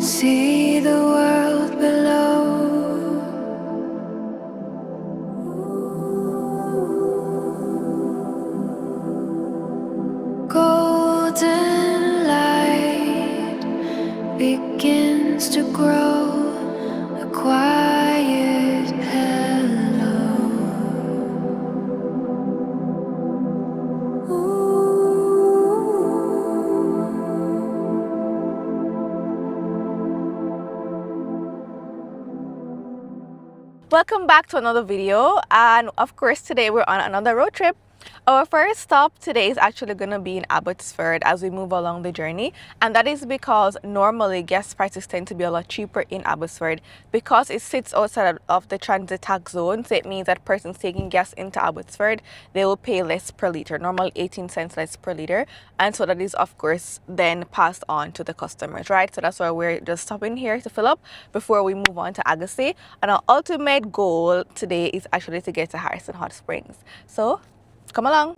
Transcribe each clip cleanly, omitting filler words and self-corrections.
See the world below. Golden light begins to grow, a quiet hello. Welcome back to another video, and of course today we're on another road trip. Our first stop today is actually going to be in Abbotsford as we move along the journey, and that is because normally gas prices tend to be a lot cheaper in Abbotsford because it sits outside of the transit tax zone. So it means that persons taking gas into Abbotsford, they will pay less per litre, normally 18 cents less per litre, and so that is of course then passed on to the customers, right? So that's why we're just stopping here to fill up before we move on to Agassiz, and our ultimate goal today is actually to get to Harrison Hot Springs. So come along.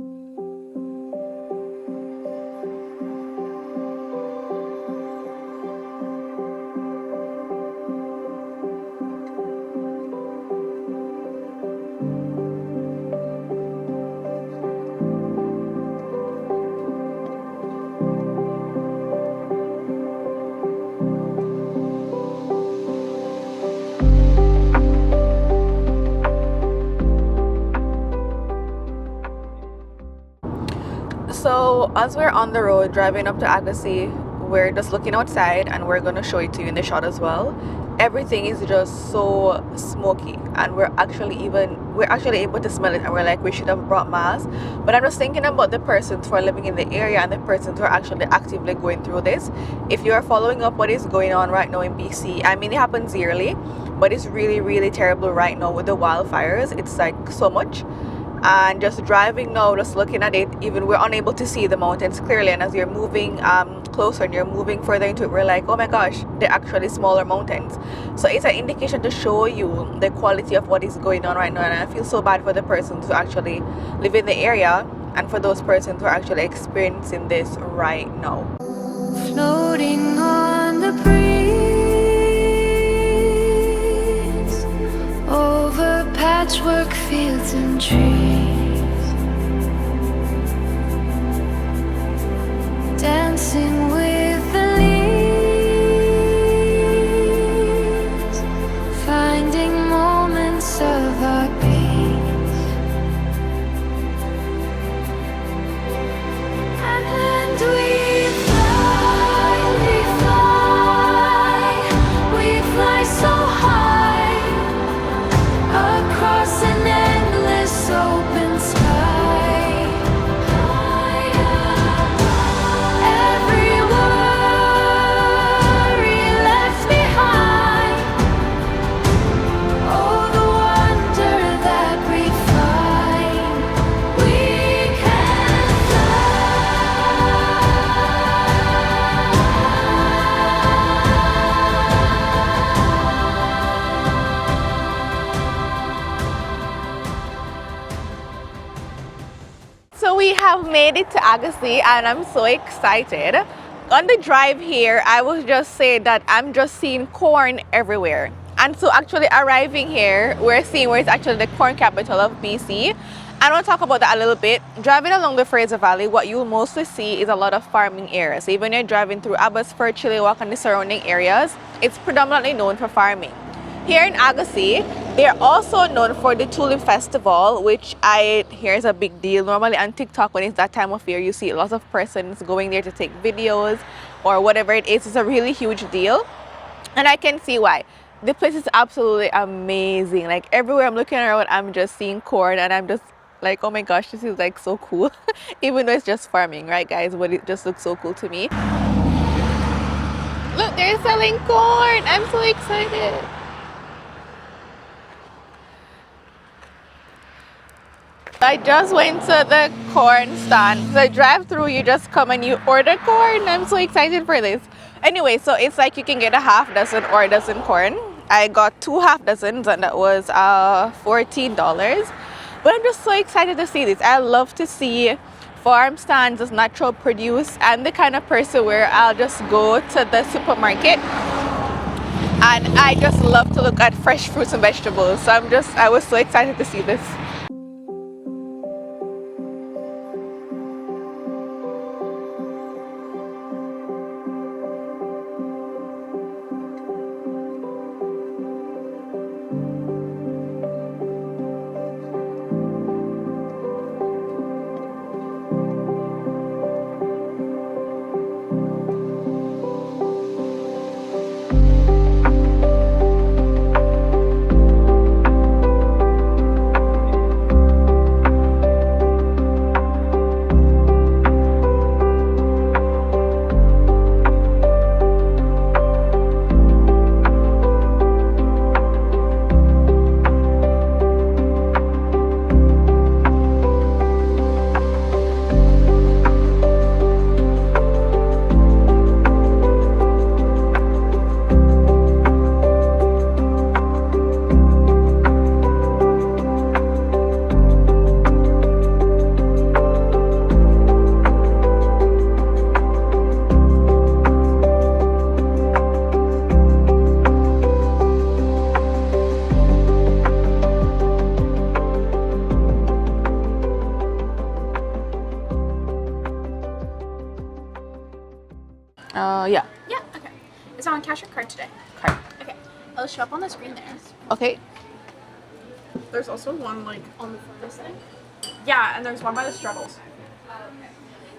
So as we're on the road driving up to Agassiz, we're just looking outside, and we're going to show it to you in the shot as well. Everything is just so smoky, and we're actually able to smell it, and we're like, we should have brought masks. But I'm just thinking about the persons who are living in the area and the persons who are actually actively going through this. If you are following up what is going on right now in BC, I mean, it happens yearly, but it's really terrible right now with the wildfires. It's like so much. And just driving now, just looking at it, even we're unable to see the mountains clearly, and as you're moving closer and you're moving further into it, we're like, oh my gosh, they're actually smaller mountains. So it's an indication to show you the quality of what is going on right now, and I feel so bad for the persons who actually live in the area and for those persons who are actually experiencing this right now. Floating on the breeze, over patchwork fields and trees, dancing with the leaves, finding moments of our peace. And we fly so high across an endless open sky. Every worry left behind. Oh, the wonder that we find. We can So we have made it to Agassiz, and I'm so excited. On the drive here, I was just saying that I'm just seeing corn everywhere. And so actually arriving here, we're seeing where it's actually the corn capital of BC. I want to talk about that a little bit. Driving along the Fraser Valley, what you'll mostly see is a lot of farming areas. So even when you're driving through Abbotsford, Chilliwack, and the surrounding areas, it's predominantly known for farming. Here in Agassiz, they're also known for the Tulip Festival, which I hear is a big deal. Normally on TikTok, when it's that time of year, you see lots of persons going there to take videos or whatever it is. It's a really huge deal, and I can see why. The place is absolutely amazing. Like everywhere I'm looking around, I'm just seeing corn, and I'm just like, oh my gosh, this is like so cool. Even though it's just farming, right guys, but it just looks so cool to me. Look, they're selling corn. I'm so excited. I just went to the corn stand. The drive-through, you just come and you order corn. I'm so excited for this. Anyway, so it's like you can get a half dozen or a dozen corn. I got 2 half dozens, and that was $14. But I'm just so excited to see this. I love to see farm stands as natural produce. I'm the kind of person where I'll just go to the supermarket and I just love to look at fresh fruits and vegetables. So I was so excited to see this. Yeah. Yeah, okay. It's on cash or card today? Card. Okay. It'll show up on the screen there. Okay. There's also one like on the front of this thing. Yeah, and there's one by the struggles.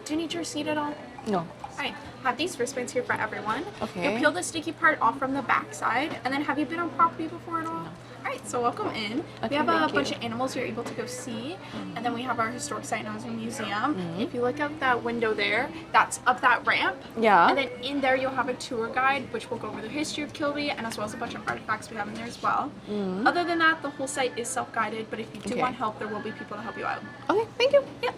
Do you need your seat at all? No. Alright, have these wristbands here for everyone. Okay. You'll peel the sticky part off from the back side, and then have you been on property before at all? No. Alright, so welcome in. Okay, we have a thank bunch you. of animals you're able to go see, and then we have our historic site known as a museum. If you look out that window there, that's up that ramp. Yeah. And then in there you'll have a tour guide, which will go over the history of Kilby, and as well as a bunch of artifacts we have in there as well. Other than that, the whole site is self-guided, but if you do Okay. want help, there will be people to help you out. Okay, thank you. Yep.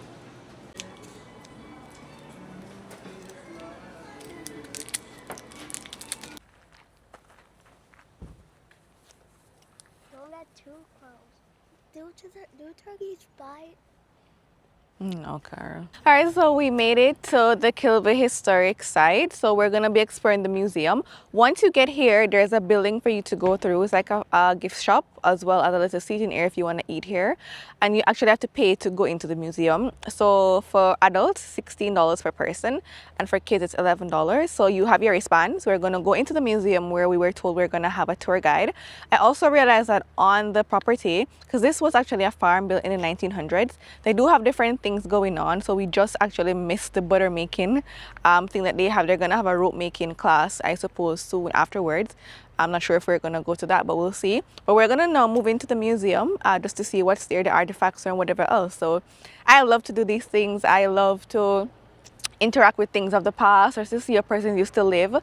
Don't get too close. Do turkeys bite? No, Carl. All right, so we made it to the Kilby Historic Site. So we're going to be exploring the museum. Once you get here, there's a building for you to go through. It's like a gift shop as well as a little seating area if you want to eat here. And you actually have to pay to go into the museum. So for adults, $16 per person. And for kids, it's $11. So you have your wristbands. We're going to go into the museum where we were told we're going to have a tour guide. I also realized that on the property, because this was actually a farm built in the 1900s, they do have different things going on. So we just actually missed the butter making thing that they have. They're going to have a rope making class, I suppose, soon afterwards. I'm not sure if we're going to go to that, but we'll see. But we're going to now move into the museum just to see what's there, the artifacts and whatever else. So I love to do these things. I love to interact with things of the past or to see a person used to live.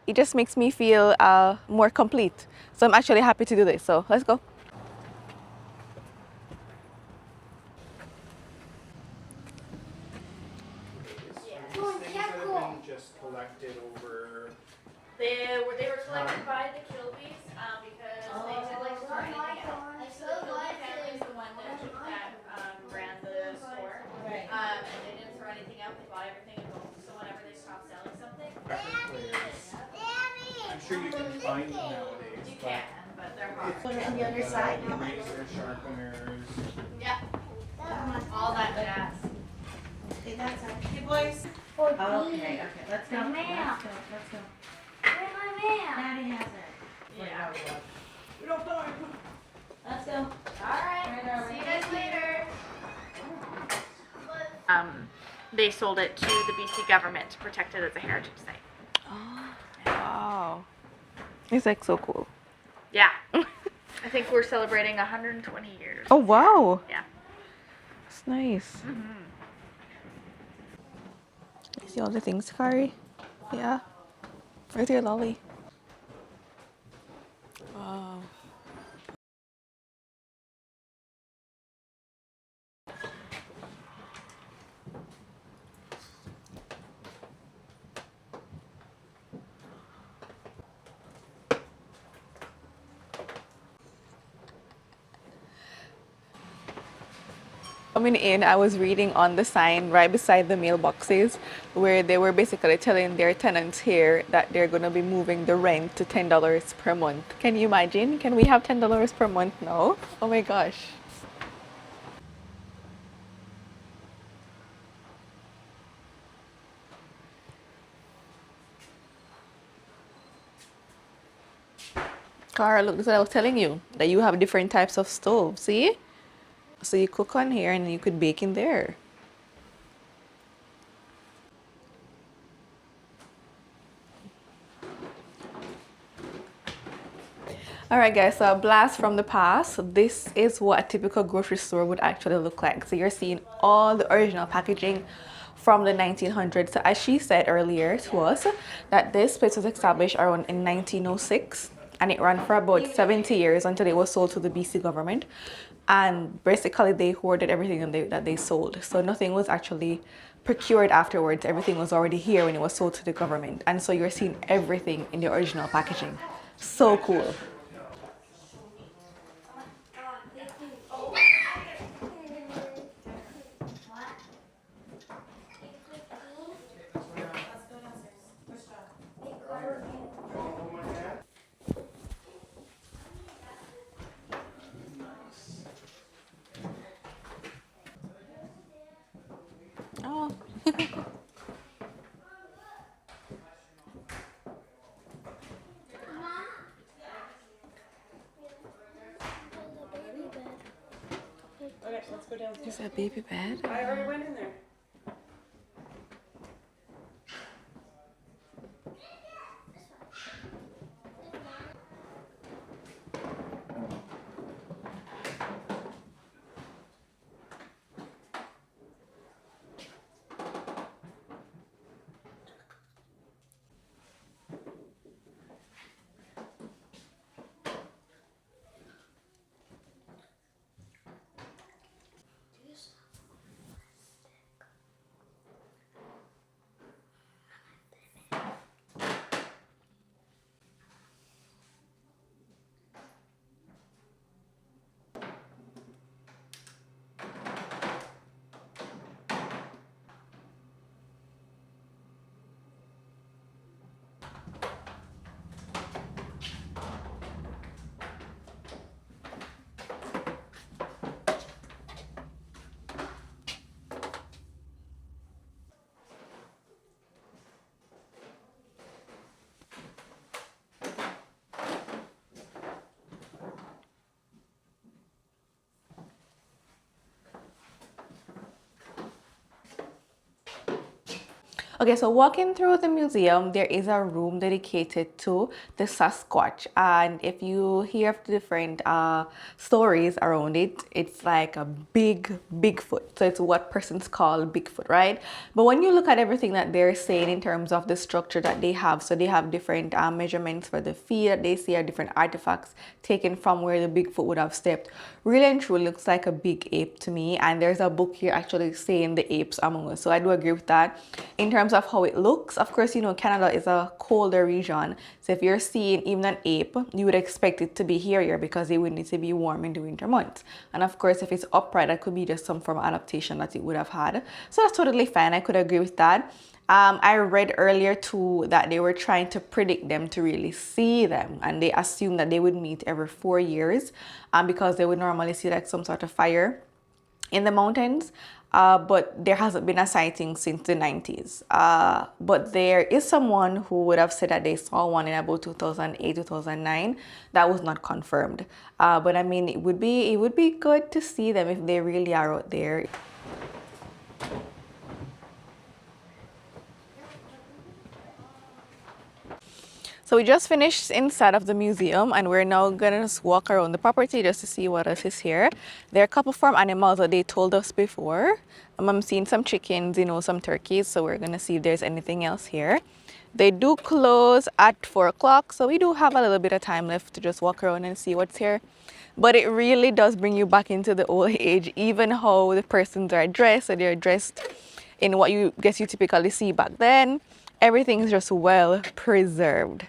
It just makes me feel more complete. So I'm actually happy to do this. So let's go. Just collected over. They were collected by the Kilbys because they did like store anything else. So the Kilby family is the one that ran the store. And they didn't throw anything out. They bought everything in bulk. So whenever they stopped selling something, Record players. I'm sure you can find them nowadays. you can, but they're hard. Put it on the other side. Razor sharpeners. Yeah. All that jazz. Okay, that's it. Hey, boys. Okay, okay, let's go. Let's go. Where's my man? Daddy has it. Yeah. We don't die. Let's go. Alright. See you guys later. They sold it to the BC government to protect it as a heritage site. Wow. It's like so cool. Yeah. I think we're celebrating 120 years. Oh, wow. Yeah. It's nice. You see all the things, Kari? Yeah. Where's your lolly? Wow. Coming in, I was reading on the sign right beside the mailboxes where they were basically telling their tenants here that they're going to be moving the rent to $10 per month. Can you imagine? Can we have $10 per month now? Oh my gosh. Carl, look, that's what I was telling you, that you have different types of stoves, see? So you cook on here and you could bake in there. All right, guys, so a blast from the past. This is what a typical grocery store would actually look like. So you're seeing all the original packaging from the 1900s. So as she said earlier to us, that this place was established around in 1906 and it ran for about 70 years until it was sold to the BC government. And basically they hoarded everything that they sold. So nothing was actually procured afterwards. Everything was already here when it was sold to the government. And so you're seeing everything in the original packaging. So cool. Oh. Okay, let's go downstairs. Is a baby bed? I already went in there. Okay, so walking through the museum, there is a room dedicated to the Sasquatch. And if you hear the different stories around it, it's like a Bigfoot. So it's what persons call Bigfoot, right? But when you look at everything that they're saying in terms of the structure that they have, so they have different measurements for the feet that they see are different artifacts taken from where the Bigfoot would have stepped. Really and truly looks like a big ape to me. And there's a book here actually saying the apes among us. So I do agree with that. In terms of how it looks, of course, you know, Canada is a colder region. So if you're seeing even an ape, you would expect it to be here because it would need to be warm in the winter months. And of course, if it's upright, that could be just some form of adaptation that it would have had. So that's totally fine. I could agree with that. I read earlier too that they were trying to predict them to really see them, and they assumed that they would meet every 4 years because they would normally see like some sort of fire in the mountains. But there hasn't been a sighting since the 90s. But there is someone who would have said that they saw one in about 2008, 2009. That was not confirmed. But I mean, it would be good to see them if they really are out there. So we just finished inside of the museum and we're now gonna just walk around the property just to see what else is here. There are a couple farm animals that they told us before. I'm seeing some chickens, you know, some turkeys, so we're gonna see if there's anything else here. They do close at 4 o'clock, so we do have a little bit of time left to just walk around and see what's here. But it really does bring you back into the old age, even how the persons are dressed. So they're dressed in what you typically see back then. Everything's just well preserved.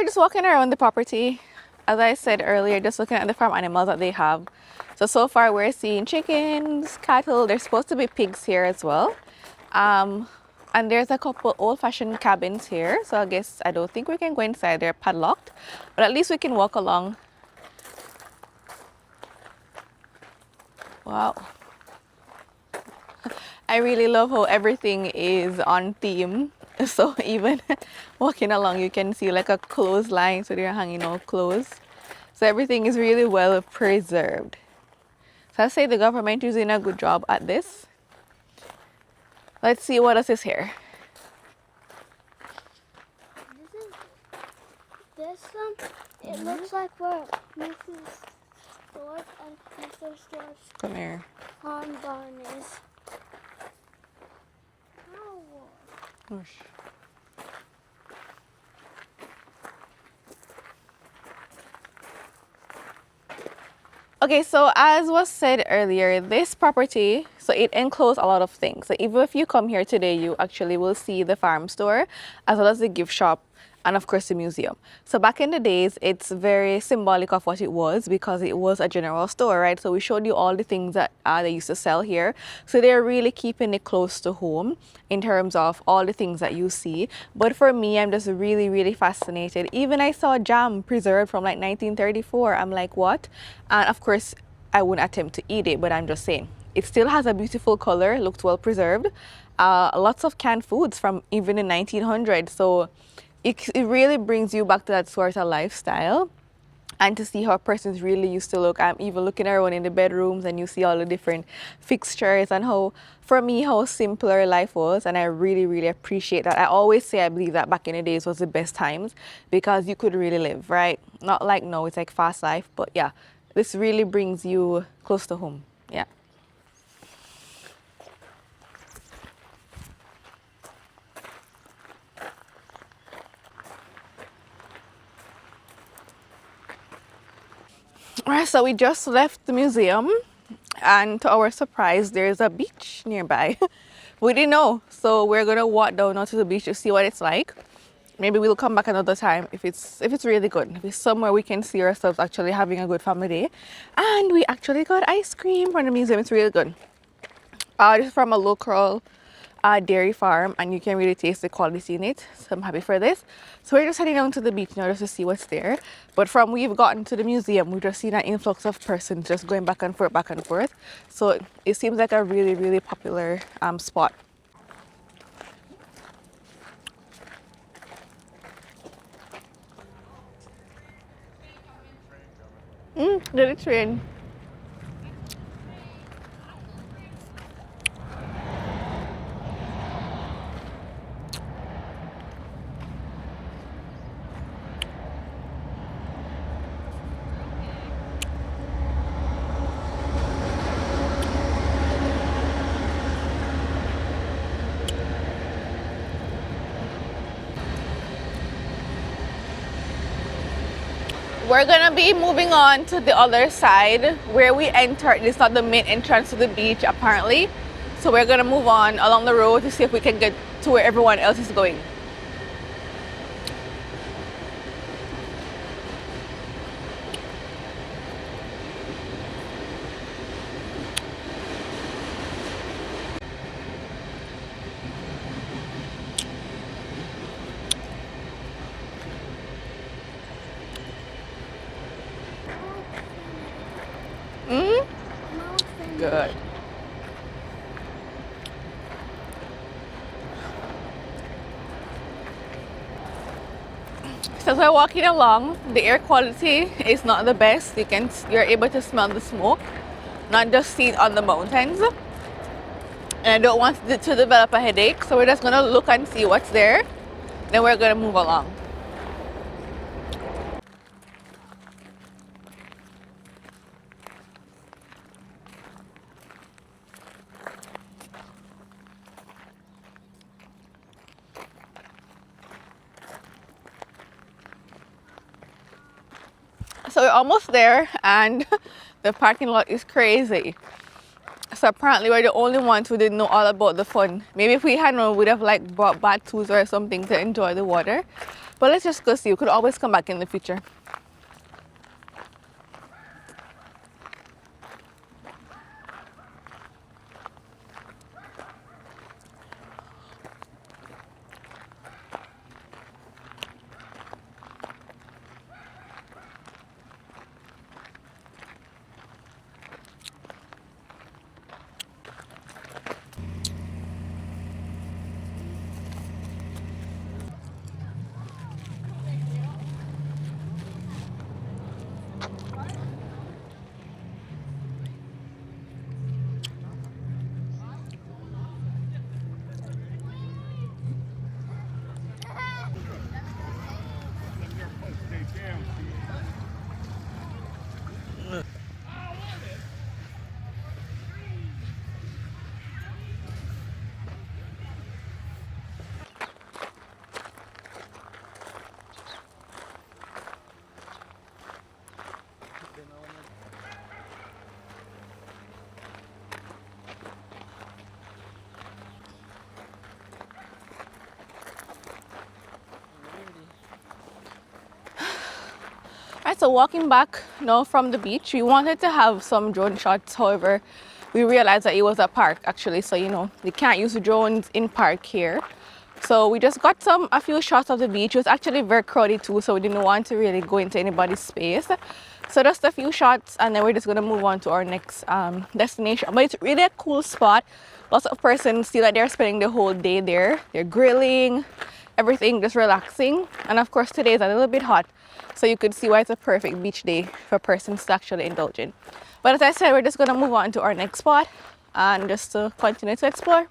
we're just walking around the property. As I said earlier, just looking at the farm animals that they have. So far we're seeing chickens, cattle. There's supposed to be pigs here as well. And there's a couple old-fashioned cabins here. So I don't think we can go inside. They're padlocked. But at least we can walk along. Wow. I really love how everything is on theme. So even walking along, you can see like a clothesline, so they're hanging out clothes. So everything is really well preserved. So I say the government is doing a good job at this. Let's see what else is here. It looks like where Mrs. Stewart and Mr. Stewart's Come here. farm barn is. Whoosh. Okay, so as was said earlier, this property, so it encloses a lot of things. So even if you come here today, you actually will see the farm store as well as the gift shop and of course the museum. So back in the days, it's very symbolic of what it was because it was a general store, right? So we showed you all the things that they used to sell here. So they're really keeping it close to home in terms of all the things that you see. But for me, I'm just really, really fascinated. Even I saw jam preserved from like 1934. I'm like, what? And of course, I wouldn't attempt to eat it, but I'm just saying. It still has a beautiful color, looks well preserved. Lots of canned foods from even the 1900s. So it really brings you back to that sort of lifestyle and to see how persons really used to look. I'm even looking around in the bedrooms and you see all the different fixtures and how, for me, how simpler life was. And I really, really appreciate that. I always say I believe that back in the days was the best times because you could really live, right? Not like now, it's like fast life, but yeah, this really brings you close to home. Yeah. Alright, so we just left the museum and to our surprise there's a beach nearby. We didn't know, so we're gonna walk down onto the beach to see what it's like. Maybe we'll come back another time if it's really good. If it's somewhere we can see ourselves actually having a good family day. And we actually got ice cream from the museum. It's really good. This is from a local dairy farm and you can really taste the quality in it. So I'm happy for this. So we're just heading down to the beach now just to see what's there. But from we've gotten to the museum, we've just seen an influx of persons just going back and forth, back and forth. So it seems like a really, really popular spot. Did it train? We're gonna be moving on to the other side where we entered. It's not the main entrance to the beach apparently. So we're gonna move on along the road to see if we can get to where everyone else is going. Good. So as we're walking along, the air quality is not the best. You're able to smell the smoke, not just seen on the mountains. And I don't want to develop a headache, so we're just gonna look and see what's there. Then we're gonna move along. So we're almost there and the parking lot is crazy. So apparently we're the only ones who didn't know all about the fun. Maybe if we had known, we would have like brought bad tools or something to enjoy the water. But let's just go see. We could always come back in the future. Alright, so walking back now from the beach, we wanted to have some drone shots. However, we realized that it was a park actually, so you know, you can't use drones in park here. So we just got a few shots of the beach. It was actually very crowded too, so we didn't want to really go into anybody's space. So just a few shots, and then we're just gonna move on to our next destination. But it's really a cool spot. Lots of persons see that they're spending the whole day there. They're grilling, everything, just relaxing. And of course today is a little bit hot, so you could see why it's a perfect beach day for persons to actually indulge in. But as I said, we're just gonna move on to our next spot and just to continue to explore.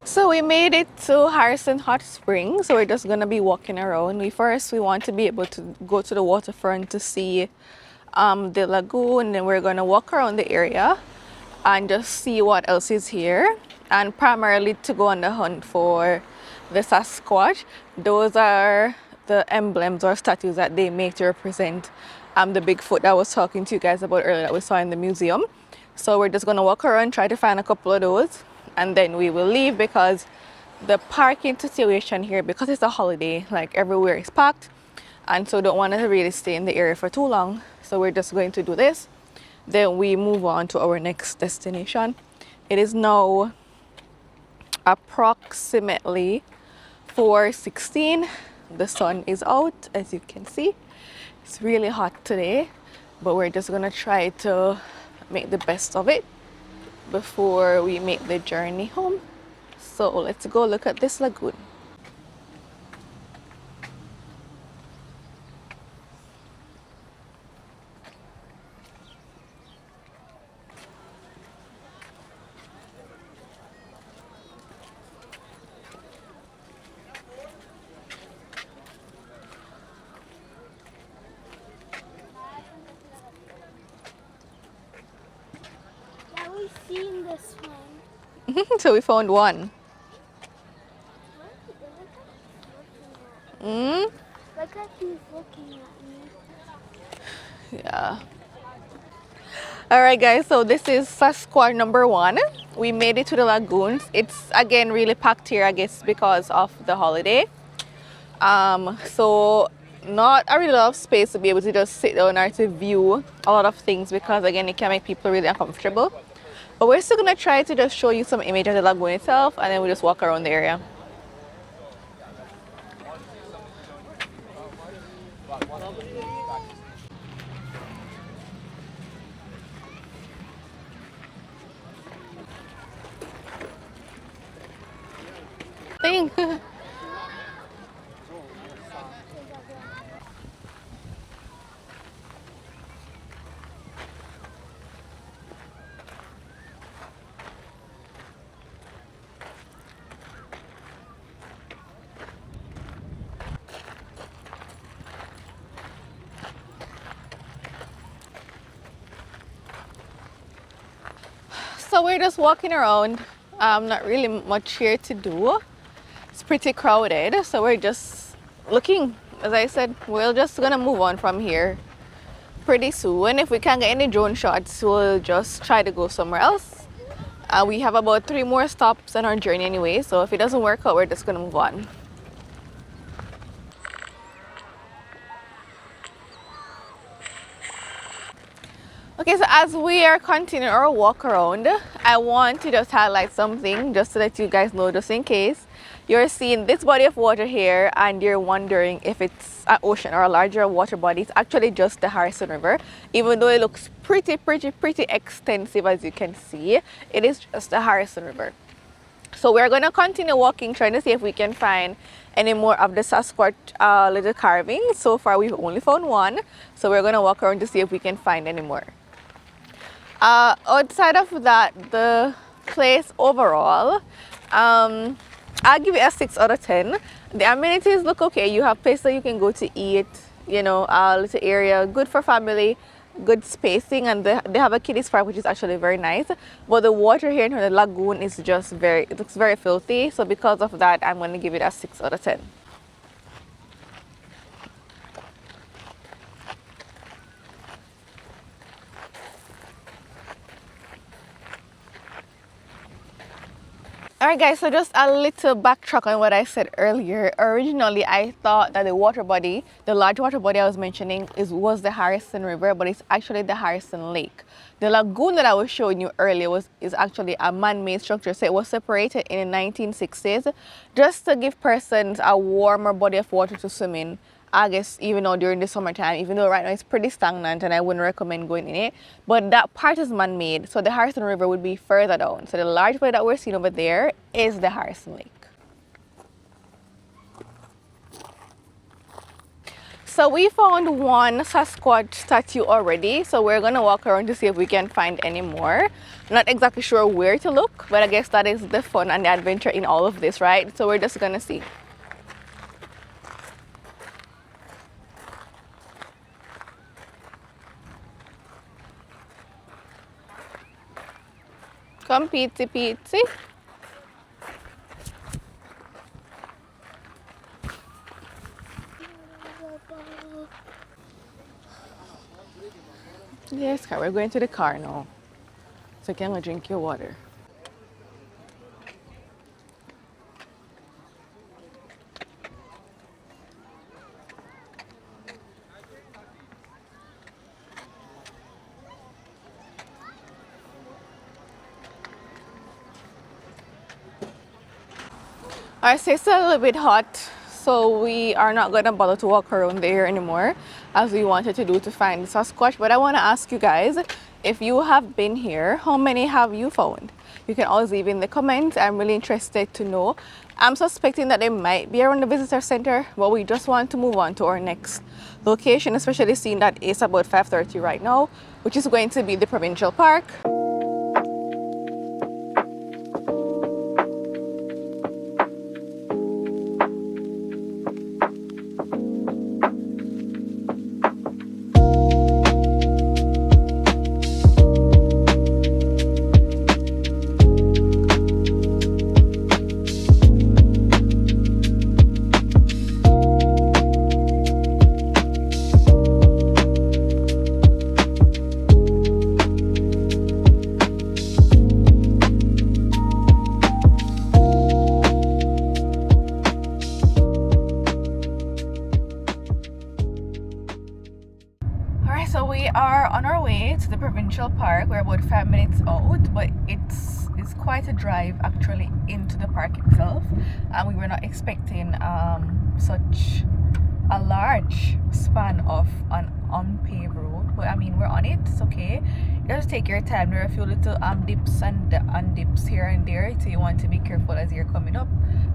So we made it to Harrison Hot Springs. So we're just gonna be walking around. We want to be able to go to the waterfront to see the lagoon. Then we're gonna walk around the area and just see what else is here, and primarily to go on the hunt for the Sasquatch. Those are the emblems or statues that they make to represent the Bigfoot that I was talking to you guys about earlier that we saw in the museum. So we're just gonna walk around, try to find a couple of those, and then we will leave because the parking situation here, because it's a holiday, like everywhere is packed, and so don't want to really stay in the area for too long. So we're just going to do this, then we move on to our next destination. It is now approximately 4:16. The sun is out, as you can see. It's really hot today, but we're just gonna try to make the best of it before we make the journey home. So let's go look at this lagoon. Yeah, we've seen this one. So we found one. Look at he's looking at me. Yeah. All right, guys. So this is Sasquatch number 1. We made it to the lagoons. It's again really packed here, I guess, because of the holiday. So not a really lot of space to be able to just sit down or to view a lot of things, because again, it can make people really uncomfortable. But we're still gonna try to just show you some image of the lagoon itself, and then we just walk around the area. Thing. So we're just walking around. Not really much here to do. It's pretty crowded, so we're just looking. As I said, we're just gonna move on from here pretty soon. If we can't get any drone shots, we'll just try to go somewhere else. We have about 3 more stops on our journey anyway, so if it doesn't work out, we're just gonna move on. Okay, so as we are continuing our walk around, I want to just highlight something just to let you guys know, just in case you're seeing this body of water here and you're wondering if it's an ocean or a larger water body. It's actually just the Harrison River. Even though it looks pretty extensive, as you can see, it is just the Harrison River. So we're going to continue walking, trying to see if we can find any more of the Sasquatch little carvings. So far we've only found one, so we're going to walk around to see if we can find any more. Outside of that, the place overall, I'll give it a 6 out of 10. The amenities look okay. You have places that you can go to eat, you know, a little area, good for family, good spacing, and they have a kiddies park, which is actually very nice. But the water here in the lagoon is just it looks very filthy. So because of that, I'm going to give it a 6 out of 10. Alright guys, so just a little backtrack on what I said earlier. Originally, I thought that the water body, the large water body I was mentioning was the Harrison River, but it's actually the Harrison Lake. The lagoon that I was showing you earlier is actually a man-made structure. So it was separated in the 1960s just to give persons a warmer body of water to swim in. I guess even though during the summertime, even though right now it's pretty stagnant and I wouldn't recommend going in it, but that part is man-made, so the Harrison River would be further down. So the large body that we're seeing over there is the Harrison Lake. So we found one Sasquatch statue already, so we're gonna walk around to see if we can find any more. Not exactly sure where to look, but I guess that is the fun and the adventure in all of this, right? So we're just gonna see. Come, Pizzy. Yes, car. We're going to the car now, so you can go drink your water. Alright, so it's a little bit hot, so we are not going to bother to walk around there anymore as we wanted to do to find Sasquatch. But I want to ask you guys, if you have been here, how many have you found? You can always leave in the comments. I'm really interested to know. I'm suspecting that they might be around the visitor center, but we just want to move on to our next location, especially seeing that it's about 5:30 right now, which is going to be the Provincial Park. Provincial Park. We're about 5 minutes out, but it's quite a drive actually into the park itself, and we were not expecting such a large span of an unpaved road. But I mean, we're on it. It's okay. Just take your time. There are a few little dips and undips here and there, so you want to be careful as you're coming up,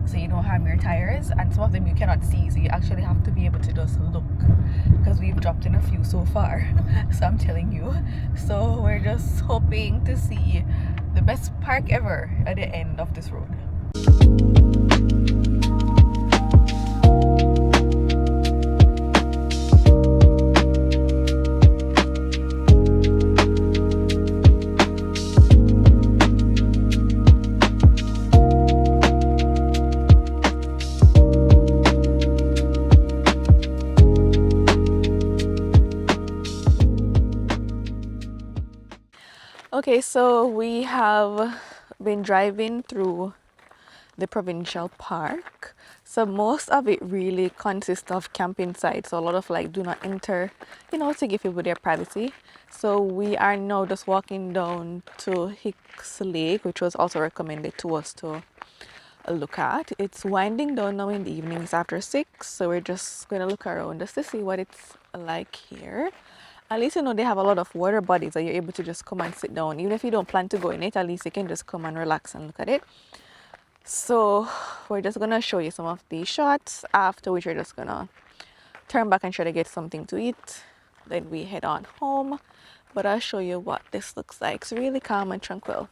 so you don't harm your tires. And some of them you cannot see, so you actually have to be able to just look, because we've dropped in a few so far. So I'm telling you. So we're just hoping to see the best park ever at the end of this road. Okay, so we have been driving through the Provincial Park. So most of it really consists of camping sites. So a lot of like do not enter, you know, to give people their privacy. So we are now just walking down to Hicks Lake, which was also recommended to us to look at. It's winding down now in the evening. It's after 6, so we're just going to look around just to see what it's like here. At least, you know, they have a lot of water bodies that you're able to just come and sit down. Even if you don't plan to go in it, at least you can just come and relax and look at it. So we're just gonna show you some of these shots, after which we're just gonna turn back and try to get something to eat. Then we head on home. But I'll show you what this looks like. It's really calm and tranquil.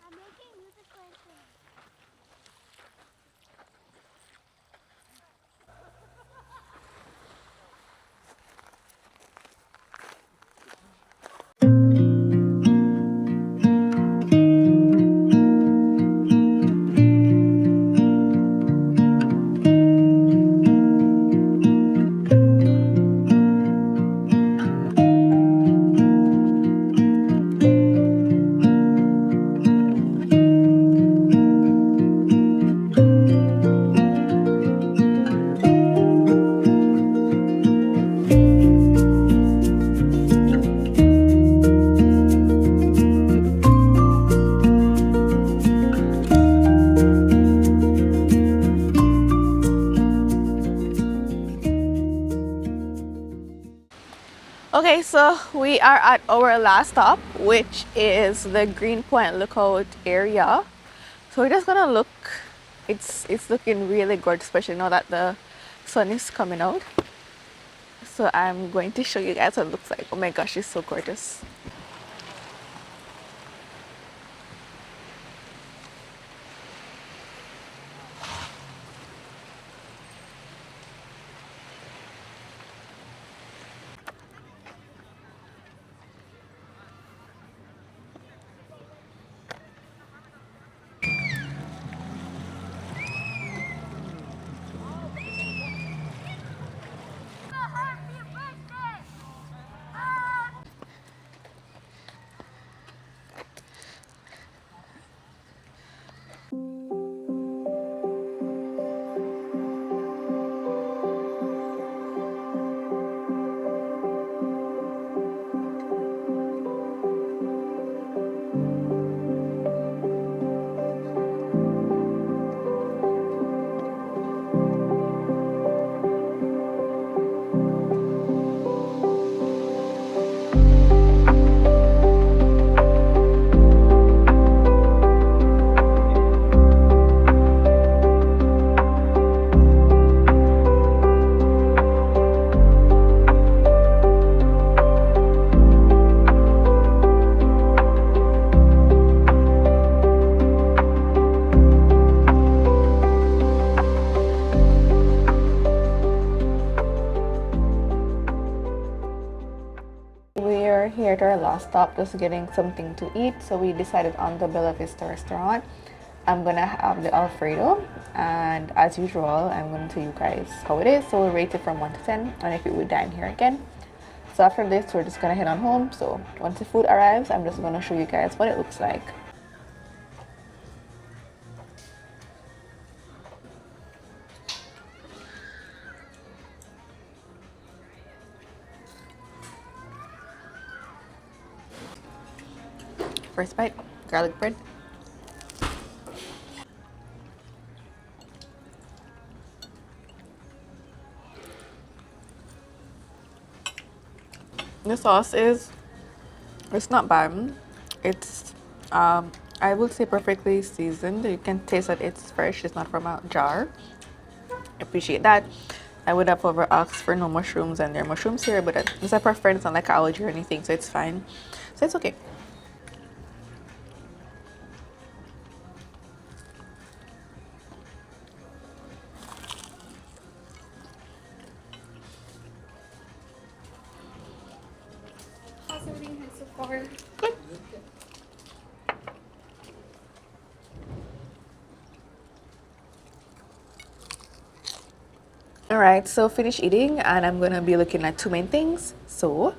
I'm making music for instance. Okay, so we are at our last stop, which is the Greenpoint Lookout area. So we're just gonna look. It's looking really good, especially now that the sun is coming out. So I'm going to show you guys what it looks like. Oh my gosh, it's so gorgeous. here to our last stop, just getting something to eat. So we decided on the Bella Vista restaurant. I'm gonna have the Alfredo, and as usual, I'm gonna tell you guys how it is. So we'll rate it from 1 to 10, and if you would dine here again. So after this, we're just gonna head on home. So once the food arrives, I'm just gonna show you guys what it looks like. First bite, garlic bread. The sauce it's not bad. It's I would say perfectly seasoned. You can taste that it's fresh, it's not from a jar. Appreciate that. I would have over asked for no mushrooms, and there are mushrooms here, but it's a preference, not like allergy or anything, so it's fine. So it's okay. How's everything been so far? Good. Alright, so finish eating, and I'm gonna be looking at two main things. So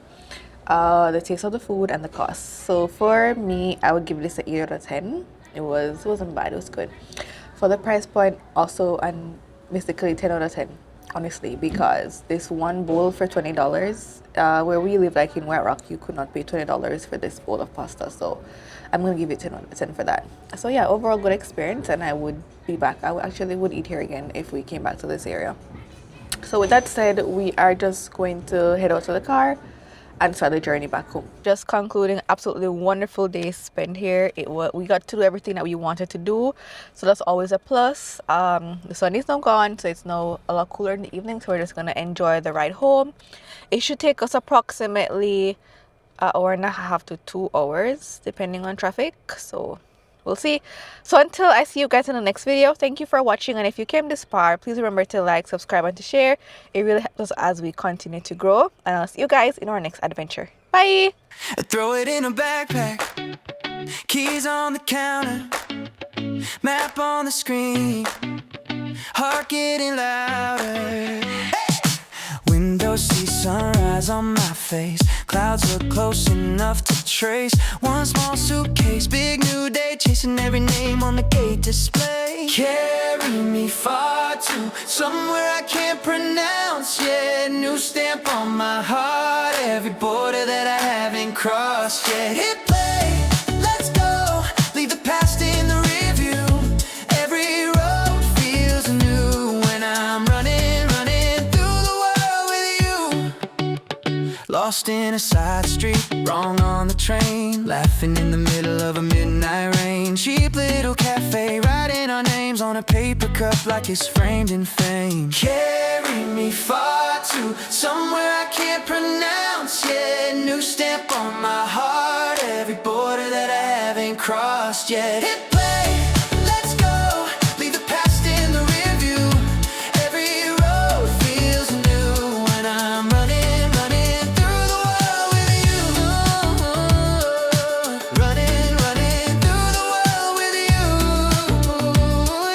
the taste of the food and the cost. So for me, I would give this an 8 out of 10. It wasn't bad, it was good. For the price point, also, and basically 10 out of 10, honestly, because this one bowl for $20, where we live, like in White Rock, you could not pay $20 for this bowl of pasta. So I'm gonna give it 10 out of 10 for that. So yeah, overall good experience, and I would be back. Actually would eat here again if we came back to this area. So with that said, we are just going to head out to the car and start the journey back home. Just concluding, absolutely wonderful day spent here. We got to do everything that we wanted to do, so that's always a plus. The sun is now gone, so it's now a lot cooler in the evening, so we're just gonna enjoy the ride home. It should take us approximately an hour and a half to 2 hours, depending on traffic. So we'll see. So until I see you guys in the next video, thank you for watching, and if you came this far, please remember to like, subscribe, and to share. It really helps us as we continue to grow, and I'll see you guys in our next adventure. Bye. Throw it in a backpack, keys on the counter, map on the screen, heart getting louder. Windows see sunrise on my face, clouds look close enough to trace. One small suitcase, big new day, chasing every name on the gate display. Carry me far to somewhere I can't pronounce yet. New stamp on my heart, every border that I haven't crossed yet. Hit play, let's go, leave the past in the review. Every road feels new when I'm running through the world with you. Lost in a side street, wrong on the train, laughing in the middle of a midnight rain. Cheap little cafe, writing our names on a paper cup like it's framed in fame. Carry me far to somewhere I can't pronounce yet. New stamp on my heart, every border that I haven't crossed yet. Hit play, let's go, leave the past in the rearview. Every road feels new when I'm running through the world with you. Running through the world with you.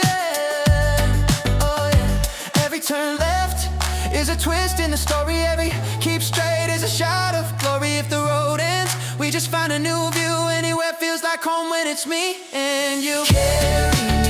Yeah. Oh yeah. Every turn left is a twist in the story. Every keep straight is a shot of glory. If the road ends, we just find a new view. Anywhere feels like home when it's me and you. Carry